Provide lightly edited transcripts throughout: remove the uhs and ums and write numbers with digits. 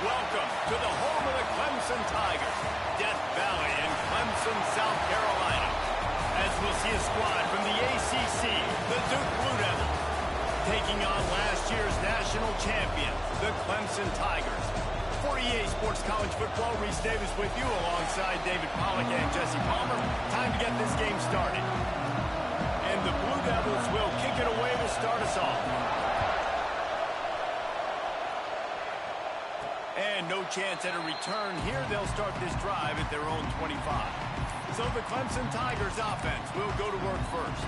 Welcome to the home of the Clemson Tigers, Death Valley in Clemson, South Carolina. As we'll see a squad from the ACC, the Duke Blue Devils, taking on last year's national champion, the Clemson Tigers. For EA Sports College Football, Reese Davis with you alongside David Pollack and Jesse Palmer. Time to get this game started. And the Blue Devils will kick it away to start us off. And no chance at a return here. They'll start this drive at their own 25. So the Clemson Tigers offense will go to work first.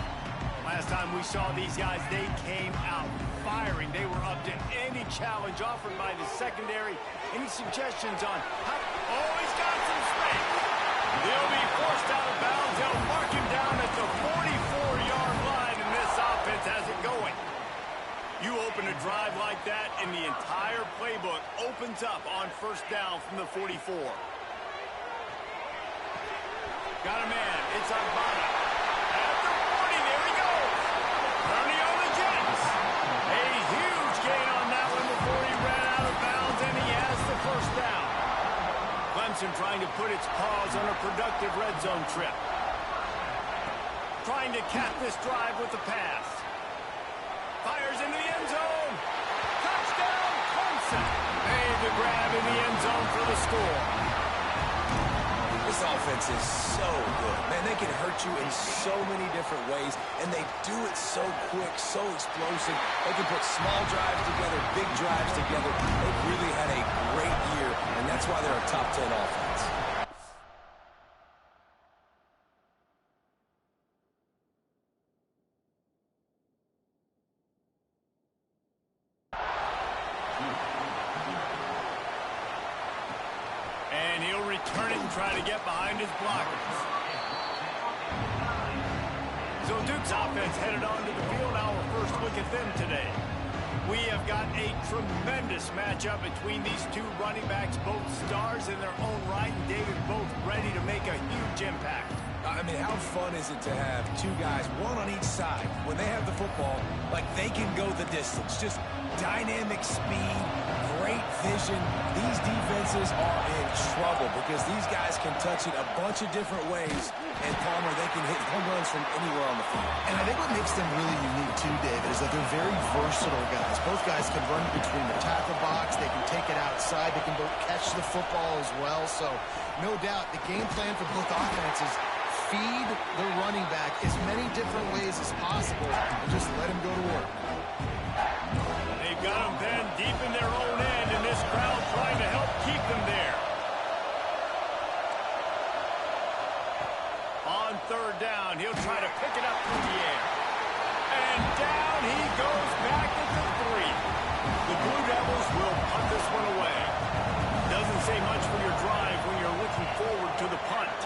Last time we saw these guys, they came out firing. They were up to any challenge offered by the secondary. Any suggestions on how... Oh, he's got some space. He'll be forced out of bounds. They'll mark him down at the 44-yard line, and this offense has it going. You open a drive like that, and the entire playbook opens up on first down from the 44. Got a man. It's Agbana. At the 40, there he goes. Running on the Jets. A huge gain on that one before he ran out of bounds, and he has the first down. Clemson trying to put its paws on a productive red zone trip. Trying to cap this drive with the pass. Fires into the end zone. Touchdown, Clemson. Made the grab in the end zone for the score. This offense is so good. Man, they can hurt you in so many different ways, and they do it so quick, so explosive. They can put small drives together, big drives together. They've really had a great year, and that's why they're a top 10 offense. And he'll return it and try to get behind his blockers. So Duke's offense headed onto the field. Our first look at them today. We have got a tremendous matchup between these two running backs, both stars in their own right, and David both ready to make a huge impact. I mean, how fun is it to have two guys, one on each side, when they have the football, like they can go the distance. Just dynamic speed, great vision. These defenses are in trouble because these guys can touch it a bunch of different ways, and Palmer, they can hit home runs from anywhere on the field. And I think what makes them really unique too, David, is that they're very versatile guys. Both guys can run between the tackle box. They can take it outside. They can both catch the football as well. So no doubt the game plan for both offenses, feed the running back as many different ways as possible and just let him go to work. They've got them then deep in their own end, and this crowd trying to help keep them there. On third down, he'll try to pick it up through the air. And down he goes back at the 3. The Blue Devils will punt this one away. Doesn't say much for your drive when you're looking forward to the punt.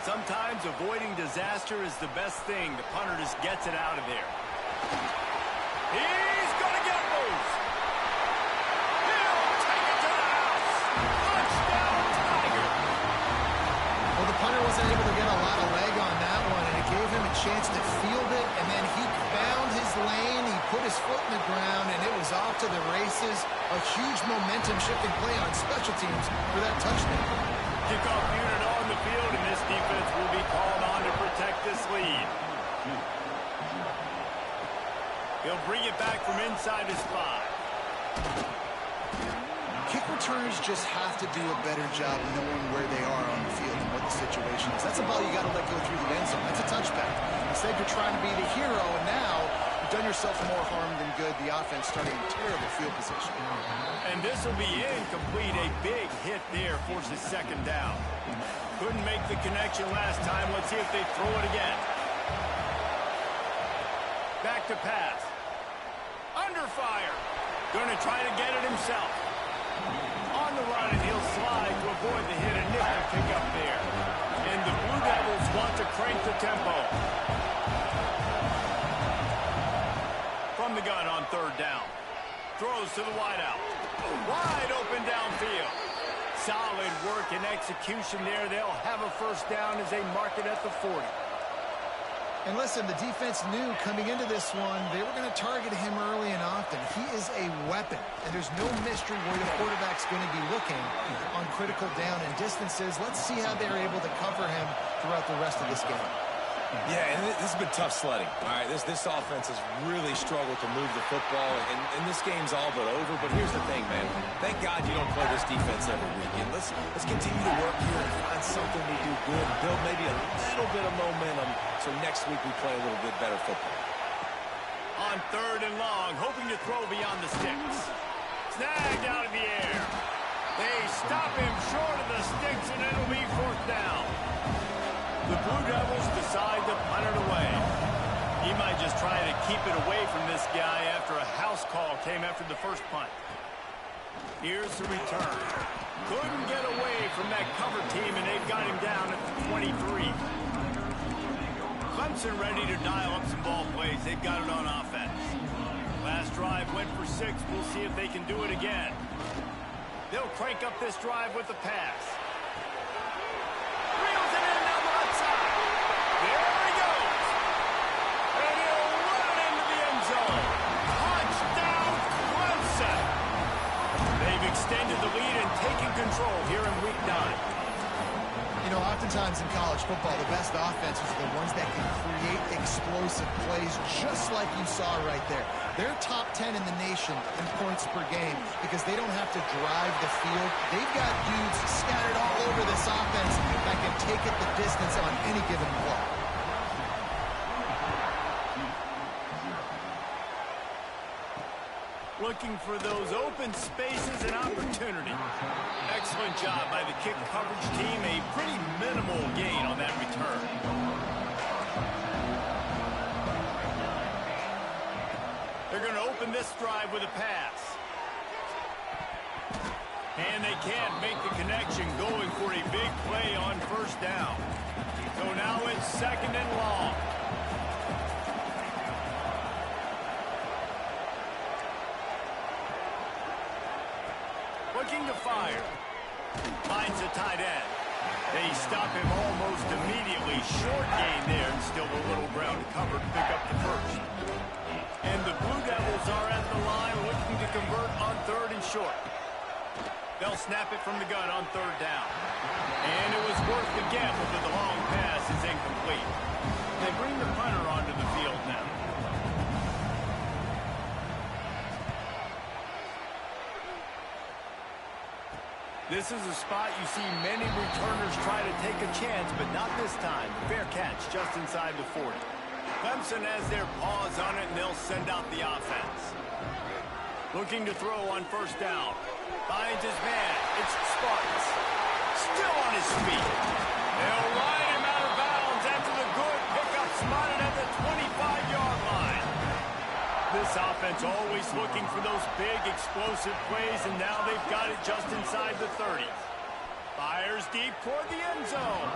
Sometimes avoiding disaster is the best thing. The punter just gets it out of there. He's going to get loose. He'll take it to the house. Touchdown, Tiger. Well, the punter wasn't able to get a lot of leg on that one, and it gave him a chance to field it, and then he found his lane. He put his foot in the ground, and it was off to the races. A huge momentum-shifting play on special teams for that touchdown. Kickoff unit on the field, and this defense will be called on to protect this lead. He'll bring it back from inside his 5. Kick returners just have to do a better job knowing where they are on the field and what the situation is. That's a ball you got to let go through the end zone. That's a touchback. Instead, you're trying to be the hero, and now you've done yourself more harm than good. The offense starting in terrible field position. And this will be incomplete. A big hit there forces second down. Couldn't make the connection last time. Let's see if they throw it again. Back to pass. Under fire. Going to try to get it himself. On the run, and he'll slide to avoid the hit and nick the pick up there. And the Blue Devils want to crank the tempo. From the gun on third down. Throws to the wideout. Wide open downfield. Solid work and execution there. They'll have a first down as they mark it at the 40. And listen, the defense knew coming into this one, they were going to target him early and often. He is a weapon, and there's no mystery where the quarterback's going to be looking on critical down and distances. Let's see how they're able to cover him throughout the rest of this game. Yeah, and this has been tough sledding. All right, this offense has really struggled to move the football, and this game's all but over. But here's the thing, man. Thank God you don't play this defense every weekend. Let's continue to work here and find something we do good and build maybe a little bit of momentum so next week we play a little bit better football. On 3rd and long, hoping to throw beyond the sticks. Snagged out of the air. They stop him short of the sticks, and it'll be 4th down. The Blue Devils decide to punt it away. He might just try to keep it away from this guy after a house call came after the first punt. Here's the return. Couldn't get away from that cover team, and they've got him down at the 23. Clemson ready to dial up some ball plays. They've got it on offense. Last drive went for 6. We'll see if they can do it again. They'll crank up this drive with the pass. Reels it in down the left side. There he goes. And he'll run it into the end zone. Touchdown, Clemson. They've extended the lead and taken control here in Week 9. You know, oftentimes in college football, the best offenses are the ones that can create explosive plays, just like you saw right there. They're top 10 in the nation in points per game because they don't have to drive the field. They've got dudes scattered all over this offense that can take it the distance on any given play. Looking for those open spaces and opportunity. Excellent job by the kick coverage team. A pretty minimal gain on that return. They're going to open this drive with a pass. And they can't make the connection, going for a big play on 1st down. So now it's 2nd and long. Looking to fire. Finds a tight end. They stop him almost immediately. Short gain there, and still a little ground to cover to pick up the 1st. And the Blue Devils are at the line looking to convert on 3rd and short. They'll snap it from the gun on 3rd down. And it was worth the gamble, but the long pass is incomplete. They bring the punter onto the field now. This is a spot you see many returners try to take a chance, but not this time. Fair catch just inside the 40. Clemson has their paws on it, and they'll send out the offense. Looking to throw on 1st down. Finds his man. It's Sparks. Still on his feet. They'll ride him out of bounds after the good pickup spotted at the 25-yard line. This offense always looking for those big explosive plays, and now they've got it just inside the 30. Fires deep toward the end zone.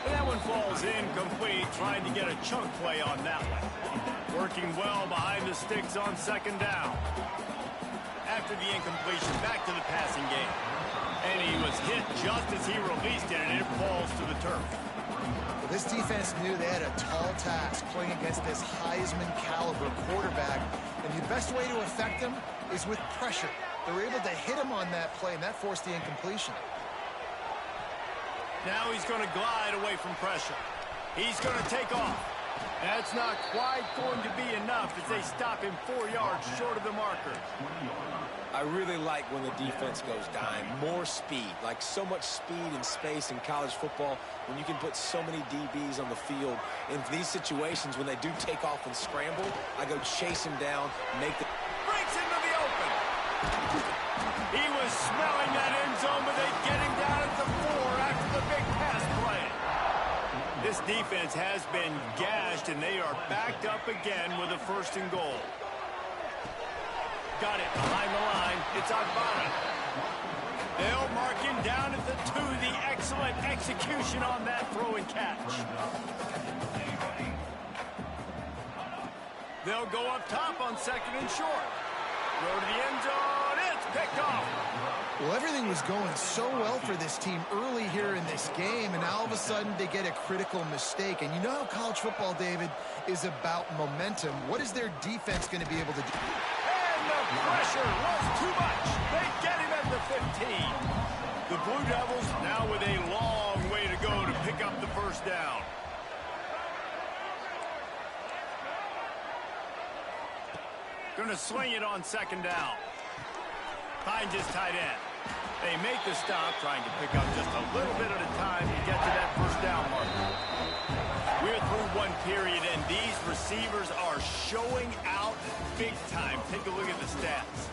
And that one falls incomplete, trying to get a chunk play on that one. Working well behind the sticks on 2nd down. After the incompletion, back to the passing game. And he was hit just as he released it, and it falls to the turf. Well, this defense knew they had a tall task playing against this Heisman-caliber quarterback, and the best way to affect him is with pressure. They were able to hit him on that play, and that forced the incompletion. Now he's going to glide away from pressure. He's going to take off. That's not quite going to be enough as they stop him 4 yards short of the marker. I really like when the defense goes dime. More speed, like so much speed and space in college football when you can put so many DBs on the field. In these situations, when they do take off and scramble, I go chase him down, make the... Breaks into the open. He was smelling that end zone, but they get him down at the 4 after the big pass play. This defense has been gashed, and they are backed up again with a 1st and goal. Got it behind the line. It's Agbana. They'll mark him down at the 2. The excellent execution on that throw and catch. They'll go up top on 2nd and short. Throw to the end zone. It's picked off. Well, everything was going so well for this team early here in this game, and now all of a sudden they get a critical mistake. And you know how college football, David, is about momentum. What is their defense going to be able to do? And the pressure was too much. They get him at the 15. The Blue Devils now with a long way to go to pick up the first down. Going to sling it on second down. Finds his tight end. They make the stop, trying to pick up just a little bit at a time to get to that first down marker. We're through one period, and these receivers are showing out big time. Take a look at the stats.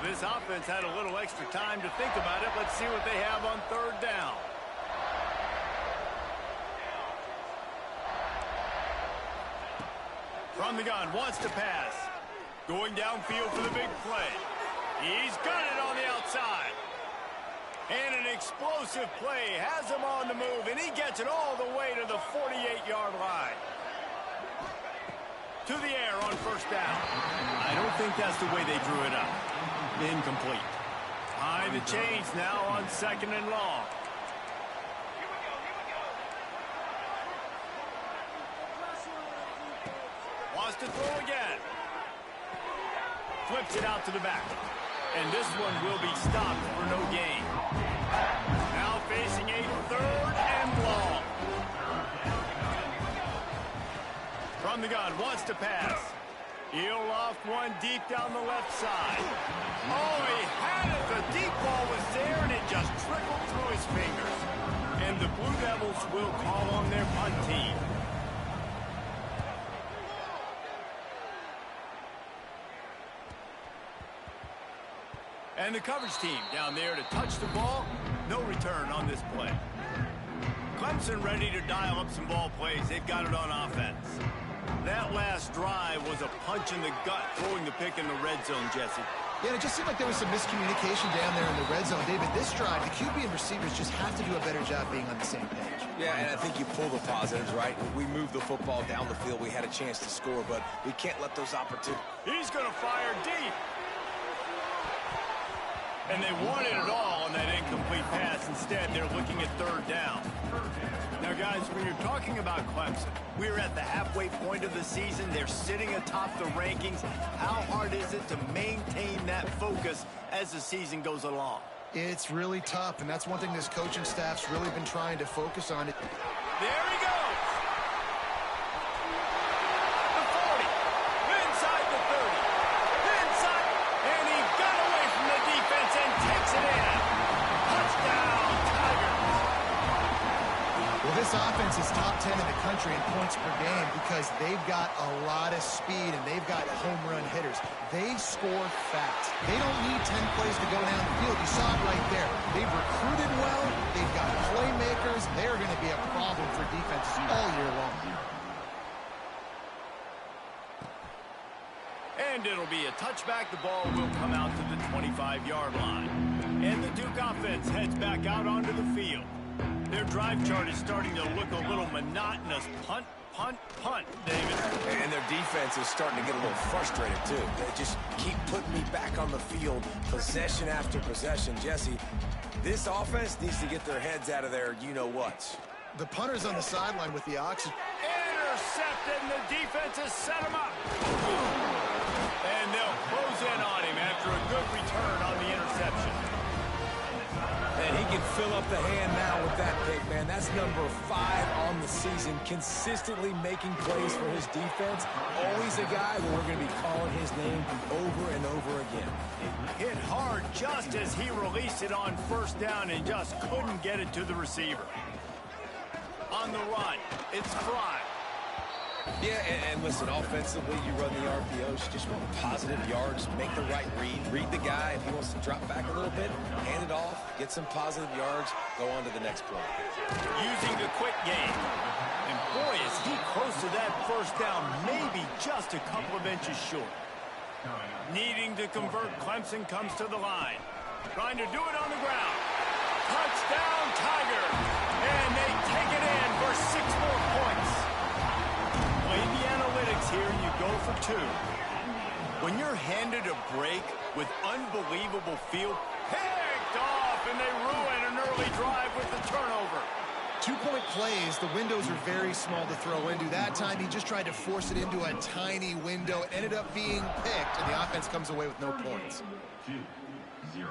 This offense had a little extra time to think about it. Let's see what they have on third down. From the gun, wants to pass. Going downfield for the big play. He's got it on the outside. And an explosive play has him on the move, and he gets it all the way to the 48-yard line. To the air on first down. I don't think that's the way they drew it up. Incomplete. Behind the chains now on second and long. Wants to throw again. Flips it out to the back. And this one will be stopped for no gain. Now facing a third and long. From the gun, wants to pass. He'll loft one deep down the left side. Oh, he had it. The deep ball was there, and it just trickled through his fingers. And the Blue Devils will call on their punt team. And the coverage team down there to touch the ball. No return on this play. Clemson ready to dial up some ball plays. They've got it on offense. That last drive was a punch in the gut, throwing the pick in the red zone, Jesse. Yeah, it just seemed like there was some miscommunication down there in the red zone. David, this drive, the QB and receivers just have to do a better job being on the same page. Yeah, and I think you pull the positives, right? We moved the football down the field. We had a chance to score, but we can't let those opportunities. He's going to fire deep. And they wanted it all on that incomplete pass. Instead, they're looking at third down. Now, guys, when you're talking about Clemson, we're at the halfway point of the season. They're sitting atop the rankings. How hard is it to maintain that focus as the season goes along? It's really tough, and that's one thing this coaching staff's really been trying to focus on. There he goes. The 40. Inside the 30. Inside. And he got away from the defense and takes it in. Touchdown, Tigers. Well, this offense is top 10 in the country in points per game because they've got a lot of speed and they've got home run hitters. They score fast. They don't need 10 plays to go down the field. You saw it right there. They've recruited well. They've got playmakers. They're going to be a problem for defenses all year long. And it'll be a touchback. The ball will come out to the 25-yard line. And the Duke offense heads back out onto the field. Their drive chart is starting to look a little monotonous. Punt, punt, punt, David. And their defense is starting to get a little frustrated, too. They just keep putting me back on the field, possession after possession. Jesse, this offense needs to get their heads out of their you-know-whats. The punter's on the sideline with the oxygen. Intercepted, and the defense has set him up. And they'll close in on him after a good return on the interception. And he can fill up the hand now with that pick, man. That's number 5 on the season, consistently making plays for his defense. Always a guy that we're going to be calling his name over and over again. Hit hard just as he released it on first down and just couldn't get it to the receiver. On the run, it's Fry. Yeah, and listen, offensively, you run the RPOs, you just want positive yards, make the right read the guy. If he wants to drop back a little bit, hand it off, get some positive yards, go on to the next play. Using the quick game. And boy, is he close to that first down, maybe just a couple of inches short. Needing to convert, Clemson comes to the line. Trying to do it on the ground. Touchdown, Tigers. And they take it in for 6 more points. Play the analytics here, you go for 2. When you're handed a break with unbelievable field, picked off, and they ruin an early drive with the turnover. 2-point plays, the windows are very small to throw into. That time, he just tried to force it into a tiny window. It ended up being picked, and the offense comes away with no points. 2-0.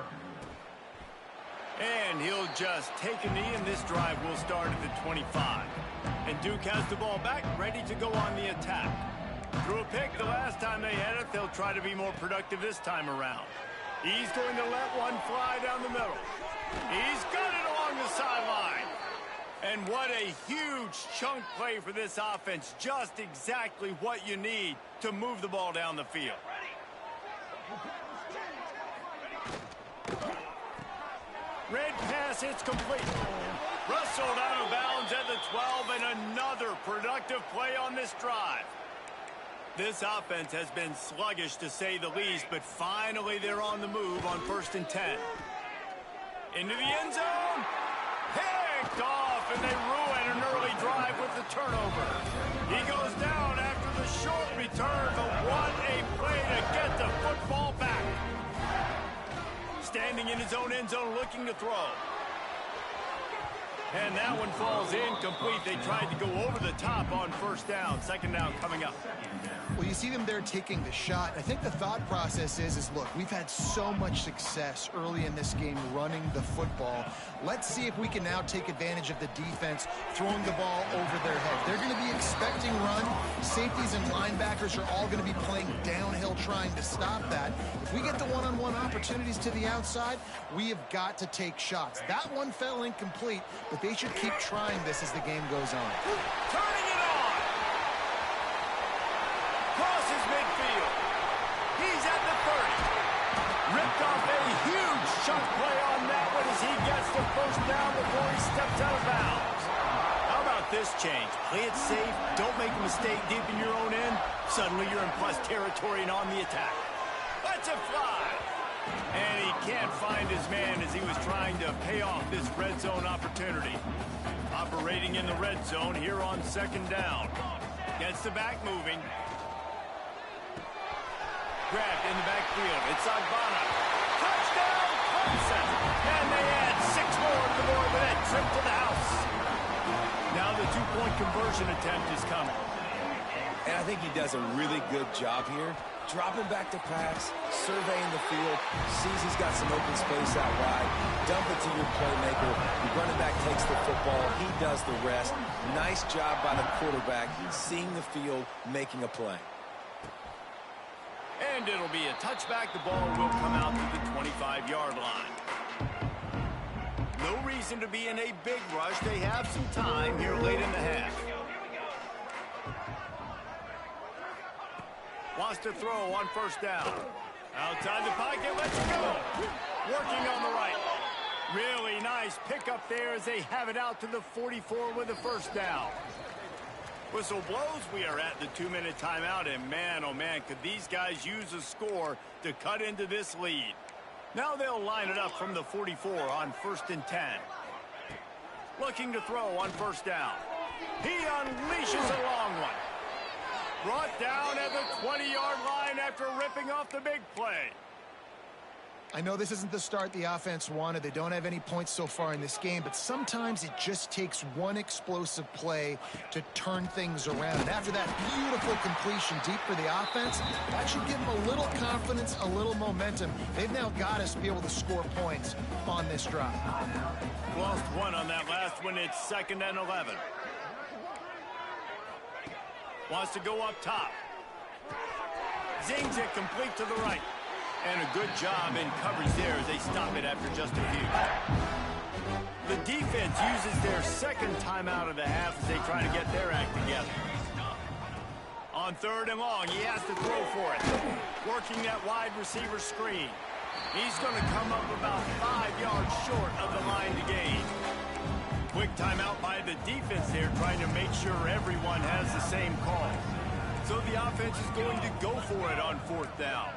And he'll just take a knee, and this drive will start at the 25. And Duke has the ball back, ready to go on the attack. Threw a pick the last time they had it. They'll try to be more productive this time around. He's going to let one fly down the middle. He's got it along the sideline. And what a huge chunk play for this offense. Just exactly what you need to move the ball down the field. Red pass, it's complete. Rustled out of bounds at the 12, and another productive play on this drive. This offense has been sluggish, to say the least, but finally they're on the move on 1st and 10. Into the end zone. Picked off, and they ruin an early drive with the turnover. He goes down after the short return, but what a play to get the football back. Standing in his own end zone, looking to throw. And that one falls incomplete. They tried to go over the top on 1st down. 2nd down coming up. Well, you see them there taking the shot. I think the thought process is look, we've had so much success early in this game running the football. Let's see if we can now take advantage of the defense throwing the ball over their head. They're going to be expecting run. Safeties and linebackers are all going to be playing downhill trying to stop that. If we get the one-on-one opportunities to the outside, we have got to take shots. That one fell incomplete, but they should keep trying this as the game goes on. Turning it on. Crosses midfield. He's at the 30. Ripped off a huge chunk play on that one as he gets the 1st down before he steps out of bounds. How about this change? Play it safe. Don't make a mistake deep in your own end. Suddenly you're in plus territory and on the attack. Let's it fly. And he can't find his man as he was trying to pay off this red zone opportunity. Operating in the red zone here on 2nd down. Gets the back moving. Grabbed in the backfield. It's Agbana. Touchdown, Clemson. And they add 6 more to the board with that trip to the house. Now the 2-point conversion attempt is coming. And I think he does a really good job here. Dropping back to pass, surveying the field, sees he's got some open space out wide, dump it to your playmaker. The running back takes the football. He does the rest. Nice job by the quarterback, seeing the field, making a play. And it'll be a touchback. The ball will come out to the 25-yard line. No reason to be in a big rush. They have some time here late in the half. Wants to throw on 1st down. Outside the pocket, let's go. Working on the right. Really nice pickup there as they have it out to the 44 with a 1st down. Whistle blows. We are at the 2-minute timeout, and man, oh man, could these guys use a score to cut into this lead. Now they'll line it up from the 44 on 1st and 10. Looking to throw on 1st down. He unleashes a long one. Brought down at the 20-yard line after ripping off the big play. I know this isn't the start the offense wanted. They don't have any points so far in this game, but sometimes it just takes one explosive play to turn things around. And after that beautiful completion deep for the offense, that should give them a little confidence, a little momentum. They've now got us to be able to score points on this drive. Lost one on that last one. It's 2nd and 11. Wants to go up top. Zings it complete to the right. And a good job in coverage there as they stop it after just a few. The defense uses their 2nd timeout of the half as they try to get their act together. On 3rd and long, he has to throw for it. Working that wide receiver screen. He's going to come up about 5 yards short of the line to gain. Quick timeout by the defense there, trying to make sure everyone has the same call. So the offense is going to go for it on 4th down.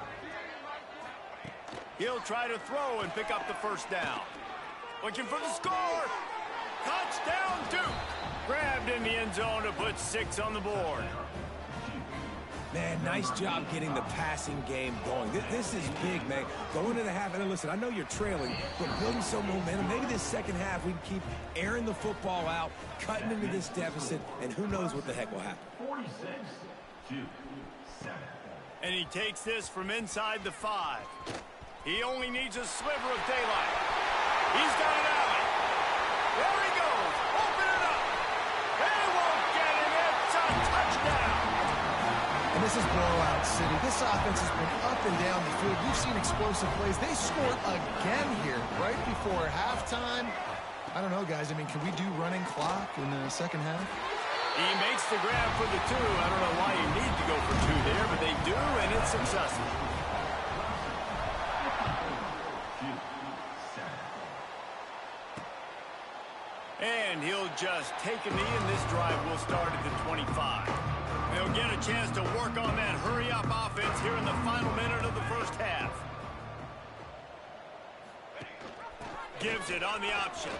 He'll try to throw and pick up the 1st down. Looking for the score. Touchdown, Duke. Grabbed in the end zone to put 6 on the board. Man, nice job getting the passing game going. This is big, man. Going into the half, and listen, I know you're trailing, but building some momentum. Maybe this second half we can keep airing the football out, cutting into this deficit, and who knows what the heck will happen. 46-7. And he takes this from inside the 5. He only needs a sliver of daylight. He's got an alley. There he goes. Open it up. They won't get him. It's a touchdown. And this is blowout city. This offense has been up and down the field. We've seen explosive plays. They scored again here right before halftime. I don't know, guys. I mean, can we do running clock in the second half? He makes the grab for the 2. I don't know why you need to go for 2 there, but they do, and it's successful. And he'll just take a knee, and this drive will start at the 25. They'll get a chance to work on that hurry-up offense here in the final minute of the first half. Gives it on the option.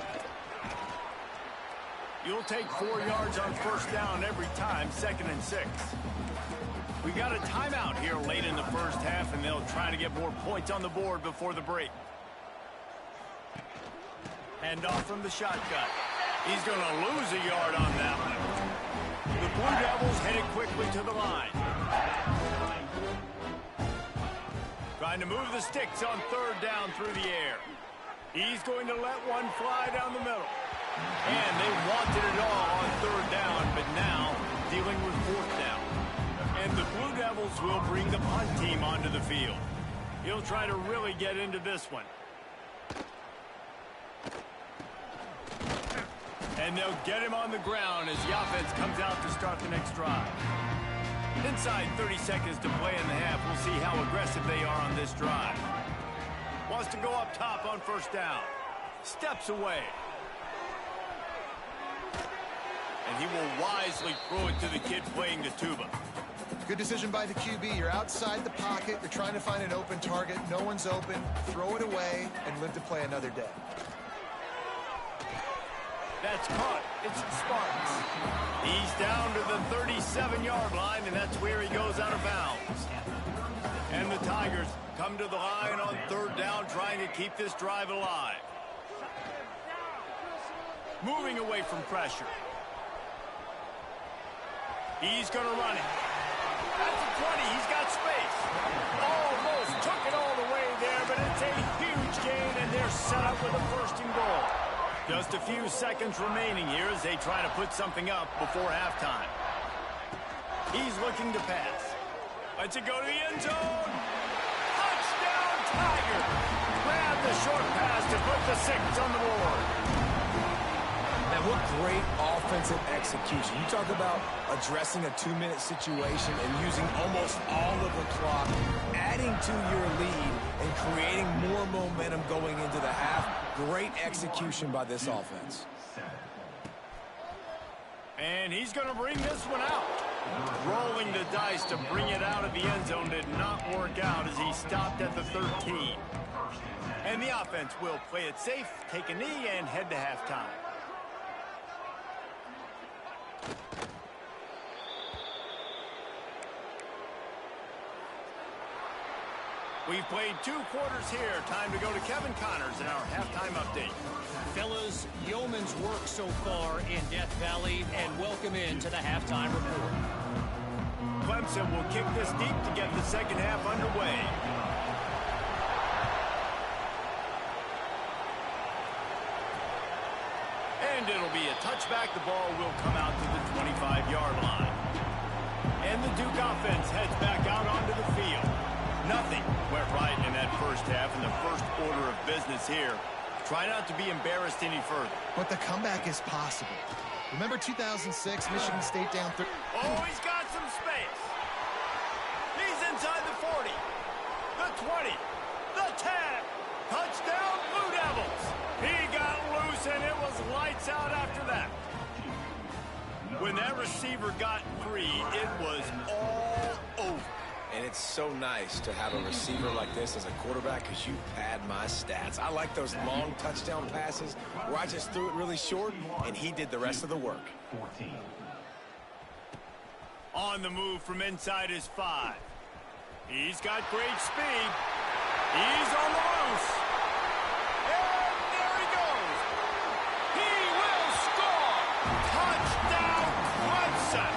You'll take 4 yards on first down every time, 2nd and 6. We got a timeout here late in the first half, and they'll try to get more points on the board before the break. Hand off from the shotgun. He's going to lose a yard on that one. The Blue Devils headed quickly to the line. Trying to move the sticks on 3rd down through the air. He's going to let one fly down the middle. And they wanted it all on 3rd down, but now dealing with 4th down. And the Blue Devils will bring the punt team onto the field. He'll try to really get into this one. And they'll get him on the ground as the offense comes out to start the next drive. Inside 30 seconds to play in the half. We'll see how aggressive they are on this drive. Wants to go up top on 1st down. Steps away. And he will wisely throw it to the kid playing the tuba. Good decision by the QB. You're outside the pocket. You're trying to find an open target. No one's open. Throw it away and live to play another day. That's caught. It's the Spartans. He's down to the 37-yard line, and that's where he goes out of bounds. And the Tigers come to the line on 3rd down, trying to keep this drive alive. Moving away from pressure. He's going to run it. That's a 20. He's got space. Almost took it all the way there, but it's a huge gain, and they're set up with a 1st and goal. Just a few seconds remaining here as they try to put something up before halftime. He's looking to pass. Lets it go to the end zone. Touchdown, Tigers! Grab the short pass to put the 6 on the board. Now, what great offensive execution. You talk about addressing a 2-minute situation and using almost all of the clock, adding to your lead and creating more momentum going into the half. Great execution by this offense. And he's going to bring this one out. Rolling the dice to bring it out of the end zone did not work out as he stopped at the 13. And the offense will play it safe, take a knee, and head to halftime. We've played 2 quarters here. Time to go to Kevin Connors in our halftime update. Fellas, yeoman's work so far in Death Valley, and welcome into the halftime report. Clemson will kick this deep to get the second half underway. And it'll be a touchback. The ball will come out to the 25-yard line. And the Duke offense heads back out onto the field. Nothing went right in that first half, and the first order of business here. Try not to be embarrassed any further. But the comeback is possible. Remember 2006, Michigan State down 30. Oh, he's got some space. He's inside the 40, the 20, the 10. Touchdown, Blue Devils. He got loose, and it was lights out after that. When that receiver got free, it was all over. And it's so nice to have a receiver like this as a quarterback because you pad my stats. I like those long touchdown passes where I just threw it really short and he did the rest of the work. 14. On the move from inside his 5. He's got great speed. He's on the loose. And there he goes. He will score. Touchdown, Clemson.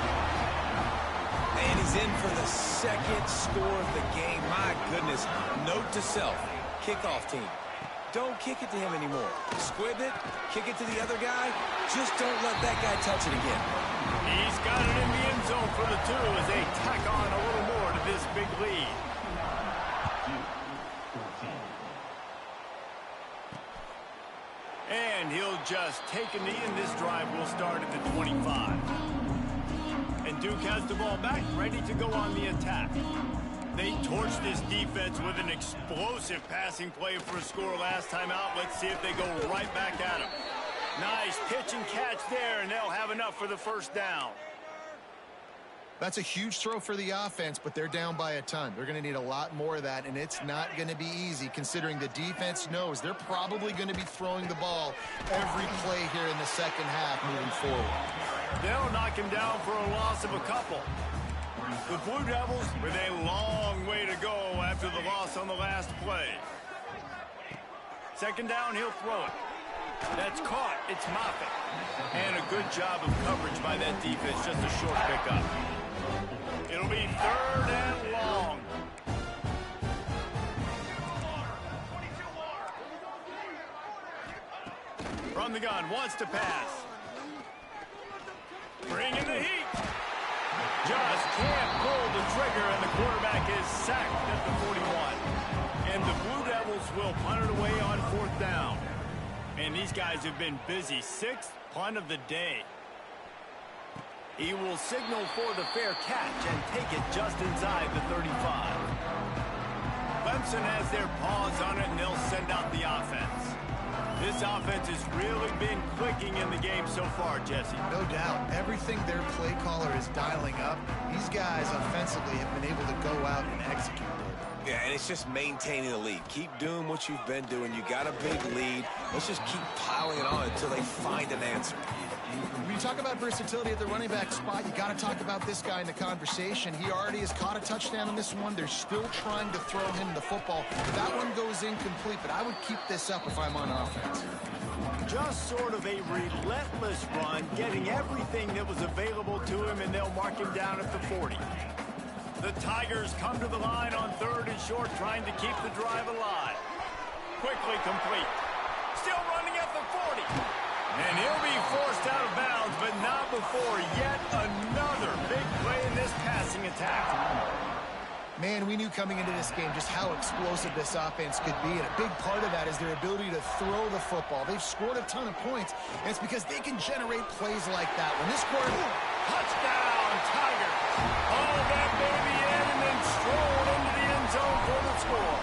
And he's in for the second score of the game. My goodness. Note to self. Kickoff team. Don't kick it to him anymore. Squib it. Kick it to the other guy. Just don't let that guy touch it again. He's got it in the end zone for the 2 as they tack on a little more to this big lead. And he'll just take a knee, and this drive will start at the 25. And Duke has the ball back, ready to go on the attack. They torched this defense with an explosive passing play for a score last time out. Let's see if they go right back at him. Nice pitch and catch there, and they'll have enough for the first down. That's a huge throw for the offense, but they're down by a ton. They're going to need a lot more of that, and it's not going to be easy considering the defense knows they're probably going to be throwing the ball every play here in the second half moving forward. They'll knock him down for a loss of a couple. The Blue Devils with a long way to go after the loss on the last play. Second down, he'll throw it. That's caught. It's Moffitt. And a good job of coverage by that defense. Just a short pickup. It'll be 3rd and long. From the gun, wants to pass. Bring in the heat. Just can't pull the trigger, and the quarterback is sacked at the 41. And the Blue Devils will punt it away on 4th down. And these guys have been busy. 6th punt of the day. He will signal for the fair catch and take it just inside the 35. Clemson has their paws on it, and they'll send out the offense. This offense has really been clicking in the game so far, Jesse. No doubt. Everything their play caller is dialing up, these guys offensively have been able to go out and execute. Yeah, and it's just maintaining the lead. Keep doing what you've been doing. You got a big lead. Let's just keep piling it on until they find an answer. When you talk about versatility at the running back spot, you got to talk about this guy in the conversation. He already has caught a touchdown on this one. They're still trying to throw him the football. That one goes incomplete, but I would keep this up if I'm on offense. Just sort of a relentless run, getting everything that was available to him, and they'll mark him down at the 40. The Tigers come to the line on 3rd and short, trying to keep the drive alive. Quickly complete. Still running at the 40. And he'll be forced out of bounds, but not before yet another big play in this passing attack. Man, we knew coming into this game just how explosive this offense could be, and a big part of that is their ability to throw the football. They've scored a ton of points, and it's because they can generate plays like that. When this quarter... Touchdown, Tigers! All that baby in and then strolled into the end zone for the score.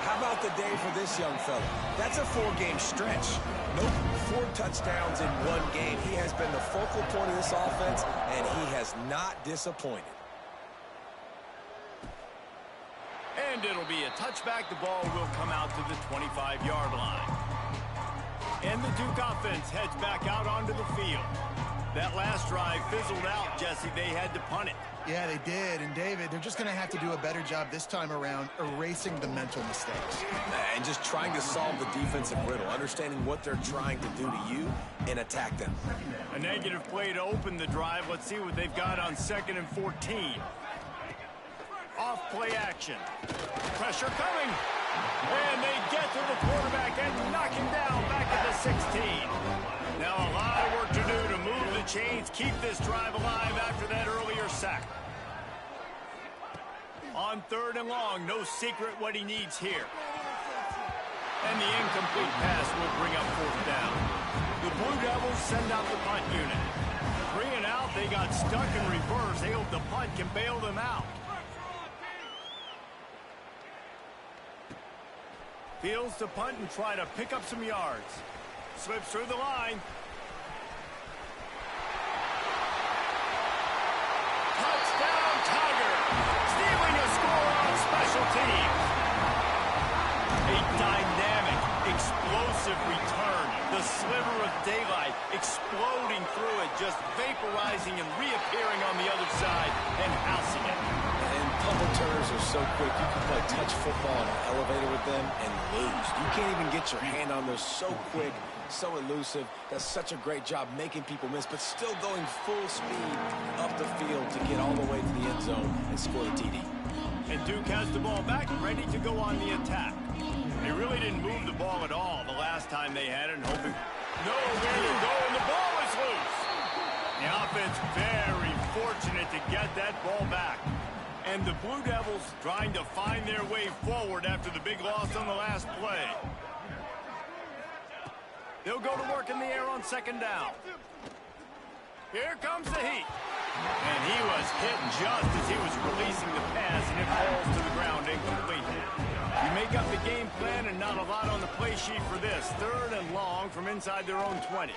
How about the day for this young fella? That's a 4-game stretch. Nope, 4 touchdowns in 1 game. He has been the focal point of this offense, and he has not disappointed. And it'll be a touchback. The ball will come out to the 25-yard line. And the Duke offense heads back out onto the field. That last drive fizzled out, Jesse. They had to punt it. Yeah, they did. And, David, they're just going to have to do a better job this time around erasing the mental mistakes. And just trying to solve the defensive riddle, understanding what they're trying to do to you and attack them. A negative play to open the drive. Let's see what they've got on 2nd and 14. Off play action. Pressure coming. And they get to the quarterback and knock him down back at the 16. Now a lot of work to do to move the chains, keep this drive alive after that earlier sack. On 3rd and long, no secret what he needs here. And the incomplete pass will bring up 4th down. The Blue Devils send out the punt unit. 3 and out, they got stuck in reverse. They hope the punt can bail them out. Fields to punt and try to pick up some yards. Slips through the line. Touchdown, Tiger! Stealing a score on special teams. A dynamic, explosive return. The The sliver of daylight exploding through it, just vaporizing and reappearing on the other side and housing it. And punt returners are so quick. You can play touch football in an elevator with them and lose. You can't even get your hand on them. So quick, so elusive. Does such a great job making people miss, but still going full speed up the field to get all the way to the end zone and score the TD. And Duke has the ball back, ready to go on the attack. They really didn't move the ball at all the last time they had it, hoping nowhere to go, and the ball is loose. The offense very fortunate to get that ball back. And the Blue Devils trying to find their way forward after the big loss on the last play. They'll go to work in the air on second down. Here comes the heat. And he was hit just as he was releasing the pass, and it falls to the ground incomplete. You make up the game plan and not a lot on the play sheet for this. 3rd and long from inside their own 20.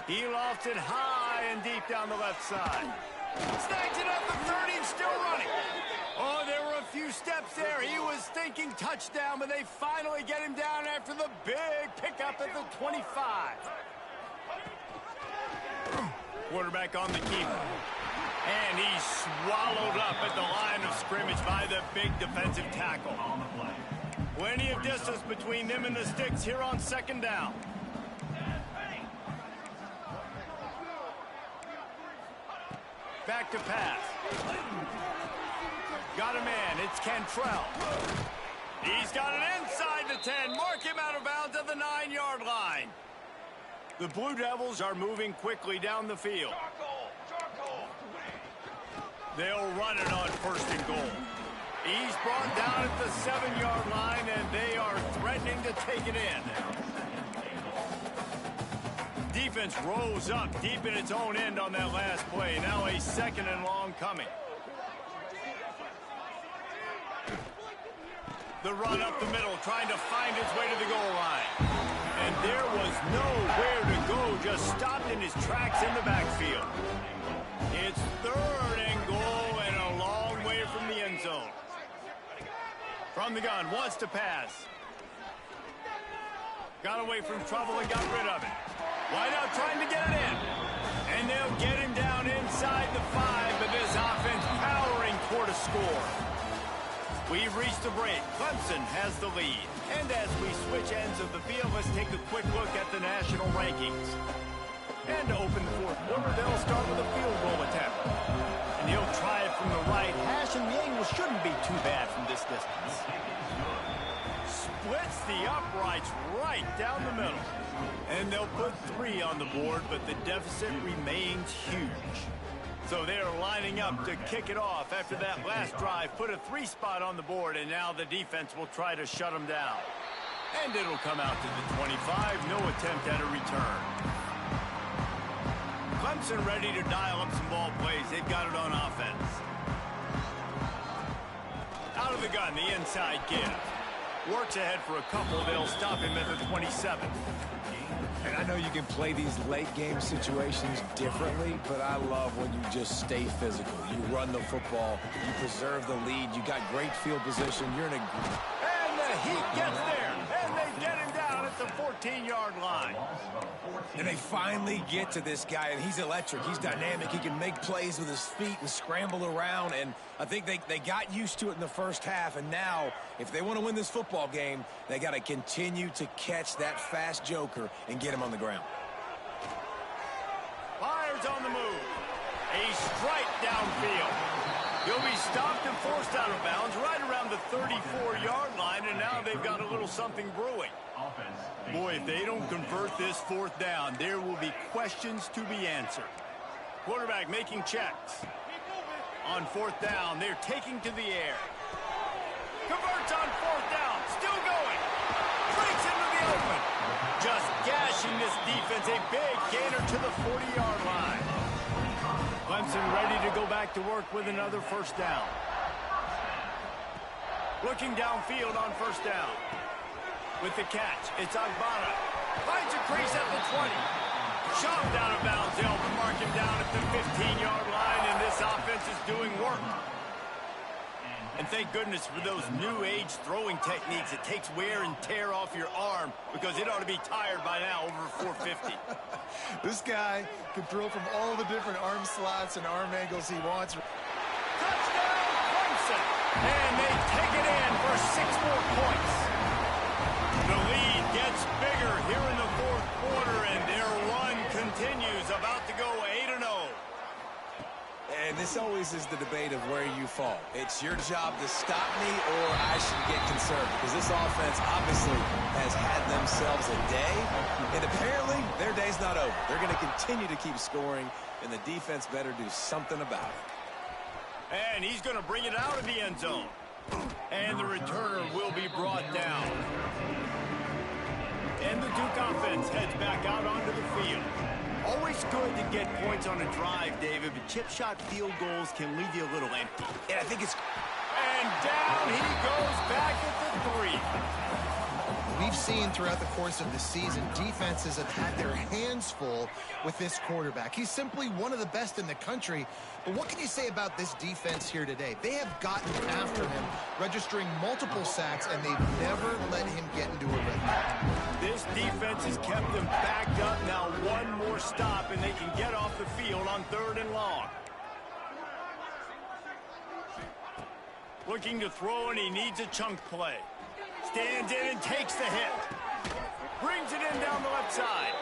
He lofts it high and deep down the left side. Snags it at the 30 and still running. Oh, there were a few steps there. He was thinking touchdown, but they finally get him down after the big pickup at the 25. Quarterback on the keeper. And he's swallowed up at the line of scrimmage by the big defensive tackle. Plenty of distance between them and the sticks here on second down. Back to pass. Got a man. It's Cantrell. He's got it inside the 10. Mark him out of bounds at the 9-yard line. The Blue Devils are moving quickly down the field. They'll run it on 1st and goal. He's brought down at the 7-yard line, and they are threatening to take it in. Defense rose up deep in its own end on that last play. Now a 2nd and long coming. The run up the middle, trying to find his way to the goal line. And there was nowhere to go, just stopped in his tracks in the backfield. It's 3rd and goal and a long way from the end zone. From the gun, wants to pass. Got away from trouble and got rid of it. Wide out trying to get it in. And they'll get him down inside the 5, but this offense powering toward a score. We've reached the break. Clemson has the lead. And as we switch ends of the field, let's take a quick look at the national rankings. And to open the 4th quarter, they'll start with a field goal attempt. And he'll try it from the right hash, and the angle shouldn't be too bad from this distance. Splits the uprights right down the middle. And they'll put 3 on the board, but the deficit remains huge. So they're lining up to kick it off after that last drive. Put a 3 spot on the board, and now the defense will try to shut them down. And it'll come out to the 25. No attempt at a return. Clemson ready to dial up some ball plays. They've got it on offense. Out of the gun, the inside give. Works ahead for a couple. They'll stop him at the 27. And I know you can play these late game situations differently, but I love when you just stay physical. You run the football, you preserve the lead, you got great field position, you're in a... And the Heat gets there, and they get him down at the 14-yard line. And they finally get to this guy, and he's electric. He's dynamic. He can make plays with his feet and scramble around, and I think they got used to it in the first half, and now, if they want to win this football game, they got to continue to catch that fast joker and get him on the ground. Fires on the move. A strike downfield. He'll be stopped and forced out of bounds right around the 34-yard line, and now they've got a little something brewing. Boy, if they don't convert this 4th down, there will be questions to be answered. Quarterback making checks. On 4th down, they're taking to the air. Converts on 4th down, still going. Breaks into the open. Just gashing this defense, a big gainer to the 40-yard line. Clemson ready to go back to work with another 1st down. Looking downfield on 1st down. With the catch, it's Agbana. Finds a crease at the 20. Shoved out of bounds. They'll mark him down at the 15-yard line, and this offense is doing work. And thank goodness for those new age throwing techniques. It takes wear and tear off your arm because it ought to be tired by now over 450. This guy can throw from all the different arm slots and arm angles he wants. Touchdown, Clemson! And they take it in for 6 more points. The lead gets bigger here in the fourth quarter, and their run continues, about to go 8-0. And this always is the debate of where you fall. It's your job to stop me or I should get concerned, because this offense obviously has had themselves a day, and apparently their day's not over. They're going to continue to keep scoring, and the defense better do something about it. And he's going to bring it out of the end zone. And the returner will be brought down. And the Duke offense heads back out onto the field. Always good to get points on a drive, David, but chip shot field goals can leave you a little empty. And I think it's... And down he goes back at the 3. We've seen throughout the course of the season, defenses have had their hands full with this quarterback. He's simply one of the best in the country. But what can you say about this defense here today? They have gotten after him, registering multiple sacks, and they've never let him get into a rhythm. This defense has kept them backed up. Now one more stop, and they can get off the field on 3rd and long. Looking to throw, and he needs a chunk play. Stands in and takes the hit. Brings it in down the left side.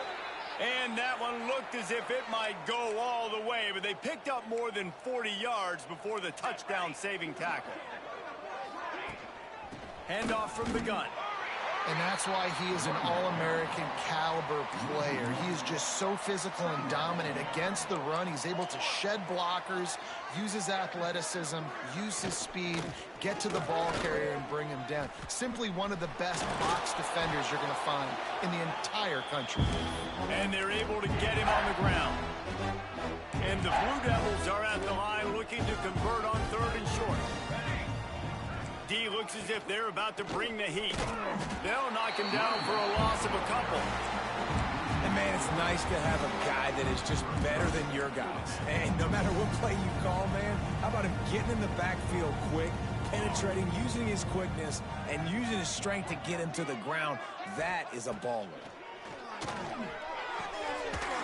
And that one looked as if it might go all the way, but they picked up more than 40 yards before the touchdown-saving tackle. Handoff from the gun. And that's why he is an All-American caliber player. He is just so physical and dominant against the run. He's able to shed blockers, use his athleticism, use his speed, get to the ball carrier and bring him down. Simply one of the best box defenders you're going to find in the entire country. And they're able to get him on the ground. And the Blue Devils are at the line looking to convert on 3rd and short. D looks as if they're about to bring the heat. They'll knock him down for a loss of a couple. And, man, it's nice to have a guy that is just better than your guys. And no matter what play you call, man, how about him getting in the backfield quick, penetrating, using his quickness, and using his strength to get him to the ground? That is a baller.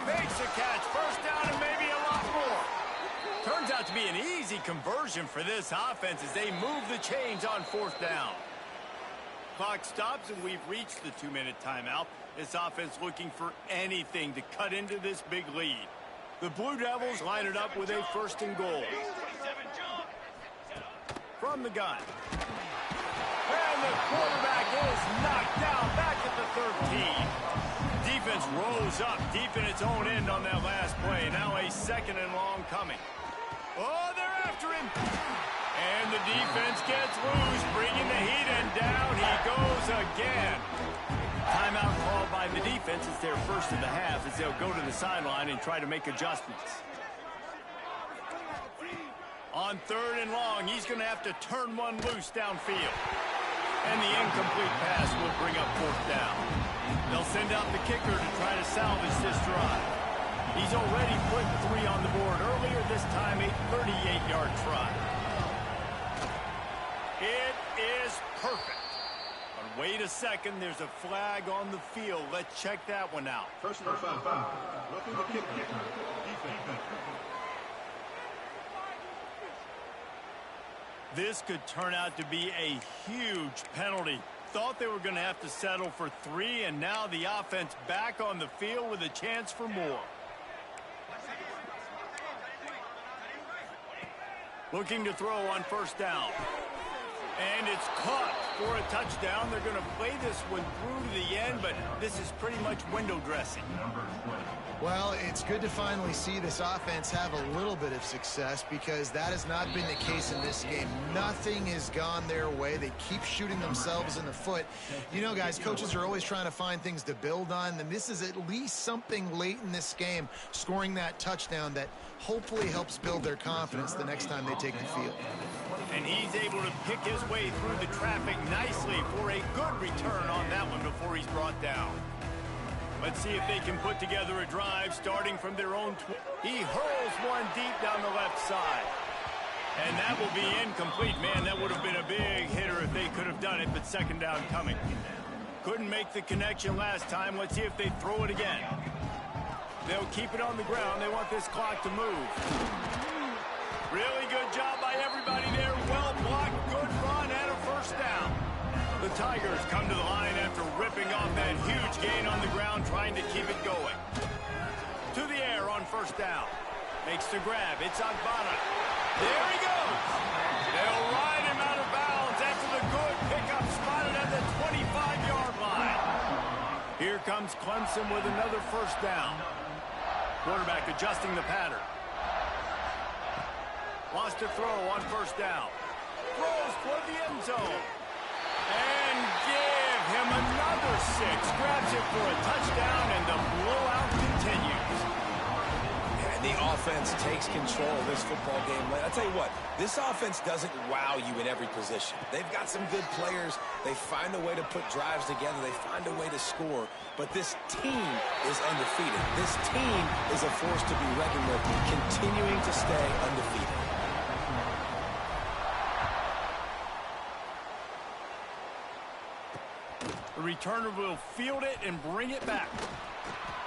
Makes a catch. First down and maybe a lot more. Turns out to be an easy conversion for this offense as they move the chains on 4th down. Clock stops and we've reached the 2-minute timeout. This offense looking for anything to cut into this big lead. The Blue Devils line it up with a 1st and goal. From the gun. And the quarterback is knocked down back at the 13. Defense rolls up deep in its own end on that last play. Now a 2nd and long coming. Oh, they're after him. And the defense gets loose, bringing the heat, and down he goes again. Timeout called by the defense. It's their first of the half as they'll go to the sideline and try to make adjustments. On 3rd and long, he's going to have to turn one loose downfield. And the incomplete pass will bring up 4th down. They'll send out the kicker to try to salvage this drive. He's already put 3 on the board earlier, this time a 38-yard try. It is perfect. But wait a second, there's a flag on the field. Let's check that one out. Personal foul. Roughing the kicker. Defense. This could turn out to be a huge penalty. Thought they were going to have to settle for 3, and now the offense back on the field with a chance for more. Looking to throw on 1st down. And it's caught for a touchdown. They're going to play this one through to the end, but this is pretty much window dressing. Well, it's good to finally see this offense have a little bit of success because that has not been the case in this game. Nothing has gone their way. They keep shooting themselves in the foot. You know, guys, coaches are always trying to find things to build on, and this is at least something late in this game, scoring that touchdown that hopefully helps build their confidence the next time they take the field. And he's able to pick his way through the traffic nicely for a good return on that one before he's brought down. Let's see if they can put together a drive starting from their own. He hurls one deep down the left side. And that will be incomplete. Man, that would have been a big hitter if they could have done it, but second down coming. Couldn't make the connection last time. Let's see if they throw it again. They'll keep it on the ground. They want this clock to move. Really good job by everybody there. Well blocked, good run, and a first down. The Tigers come to the line after ripping off that huge gain on the ground, trying to keep it going. To the air on first down. Makes the grab. It's Agbana. There he goes. They'll ride him out of bounds after the good pickup spotted at the 25-yard line. Here comes Clemson with another first down. Quarterback adjusting the pattern. Lost to throw on first down. Throws toward the end zone. And give him another 6. Grabs it for a touchdown, and the blowout continues. And the offense takes control of this football game. I'll tell you what, this offense doesn't wow you in every position. They've got some good players. They find a way to put drives together. They find a way to score. But this team is undefeated. This team is a force to be reckoned with, continuing to stay undefeated. The returner will field it and bring it back.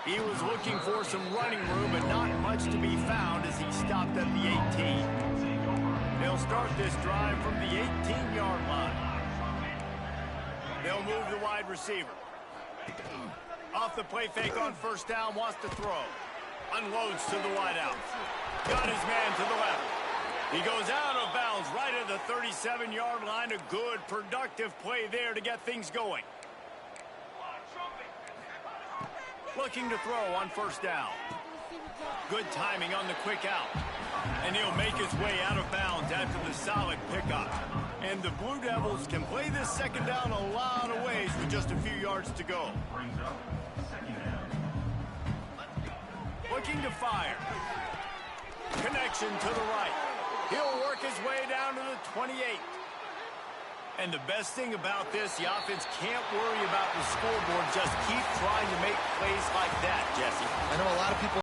He was looking for some running room, but not much to be found as he stopped at the 18. They'll start this drive from the 18-yard line. They'll move the wide receiver. Off the play fake on first down, wants to throw. Unloads to the wideout. Got his man to the left. He goes out of bounds right at the 37-yard line. A good, productive play there to get things going. Looking to throw on first down. Good timing on the quick out. And he'll make his way out of bounds after the solid pickup. And the Blue Devils can play this second down a lot of ways with just a few yards to go. Looking to fire. Connection to the right. He'll work his way down to the 28. And the best thing about this, the offense can't worry about the scoreboard. Just keep trying to make plays like that, Jesse. I know a lot of people